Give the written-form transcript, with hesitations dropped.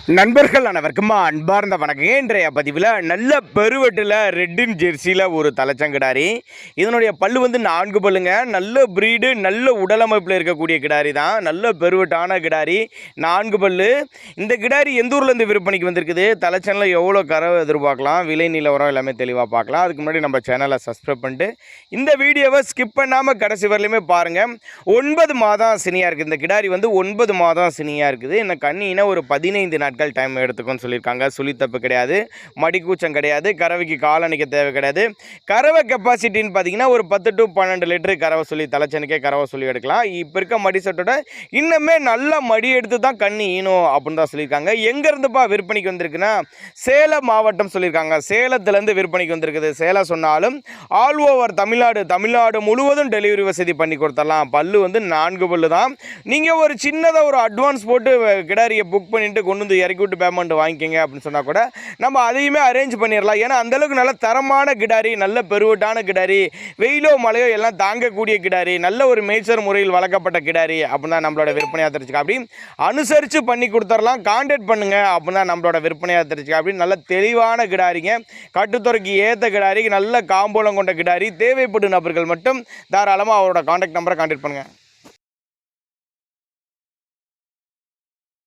நண்பர்கள் அனைவருக்கும் அன்பார்ந்த வணக்கம். இன்றைய பதிவில் நல்ல பெருவெட்டில் ரெட்டின் ஜெர்சியில் ஒரு தலைச்சங்கிடாரி. இதனுடைய பல்லு வந்து 4 பல்லுங்க. நல்ல ப்ரீடு, நல்ல உடலமைப்பில் இருக்கக்கூடிய கிடாரி தான். நல்ல பெருவெட்டான கிடாரி, 4 பல்லு. இந்த கிடாரி எந்த ஊர்லேருந்து விற்பனைக்கு வந்திருக்குது, தலைச்சனில் எவ்வளோ கறவை எதிர்பார்க்கலாம், விலை நிலவரம் எல்லாமே தெளிவாக பார்க்கலாம். அதுக்கு முன்னாடி நம்ம சேனலை சப்ஸ்கிரைப் பண்ணிட்டு இந்த வீடியோவை ஸ்கிப் பண்ணாமல் கடைசி வரலையுமே பாருங்கள். 9 மாதம் சினியாக இருக்குது. இந்த கிடாரி வந்து 9 மாதம் சினியாக இருக்குது. இந்த கண்ணினா ஒரு 15 நாட்கள் டைம் எடுத்துக்கோன்னு சொல்லியிருக்காங்க. சுழி தப்பு கிடையாது, மடிக்கூச்சம் கிடையாது, கறவைக்கு கால் அணைக்க தேவை கிடையாது. கறவை கெப்பாசிட்டின்னு பார்த்தீங்கன்னா ஒரு 10 to 12 லிட்டரு கறவை சொல்லி, தலைச்சனுக்கே கறவை சொல்லி எடுக்கலாம். இப்போ இருக்க மடி செட்டோட இன்னுமே நல்லா மடி எடுத்து தான் கண்ணி ஈனும் அப்படின்னு தான் சொல்லியிருக்காங்க. எங்கேருந்துப்பா விற்பனைக்கு வந்திருக்குன்னா சேலம் மாவட்டம் சொல்லியிருக்காங்க. சேலத்துலேருந்து விற்பனைக்கு வந்திருக்குது. சேலம் சொன்னாலும் ஆல் ஓவர் தமிழ்நாடு முழுவதும் டெலிவரி வசதி பண்ணி கொடுத்துடலாம். பல்லு வந்து 4 பல்லு தான். நீங்கள் ஒரு சின்னதாக ஒரு அட்வான்ஸ் போட்டு கிடாரியை புக் பண்ணிட்டு கொண்டு வந்து இறக்கி விட்டு பேமெண்ட் வாங்கிக்கோங்க அப்படின்னு சொன்னால் கூட நம்ம அதையுமே அரேஞ்ச் பண்ணிடலாம். ஏன்னா அந்தளவுக்கு நல்ல தரமான கிடாரி, நல்ல பெருவட்டான கிடாரி, வெயிலோ மழையோ எல்லாம் தாங்கக்கூடிய கிடாரி, நல்ல ஒரு மேய்ச்சர் முறையில் வளர்க்கப்பட்ட கிடாரி அப்படின்னு தான் நம்மளோட விற்பனையாக தெரிஞ்சுக்க. அப்படி அனுசரித்து பண்ணி கொடுத்துடலாம். கான்டாக்ட் பண்ணுங்க அப்படின்னு தான் நம்மளோட விற்பனையாக தெரிஞ்சுக்க. அப்படி நல்ல தெளிவான கிடாரிங்க, கட்டுத்துறைக்கு ஏற்ற கிடாரி, நல்ல காம்போலம் கொண்ட கிடாரி. தேவைப்படும் நபர்கள் மட்டும் தாராளமாக அவரோட கான்டாக்ட் நம்பரை கான்டாக்ட் பண்ணுங்கள்.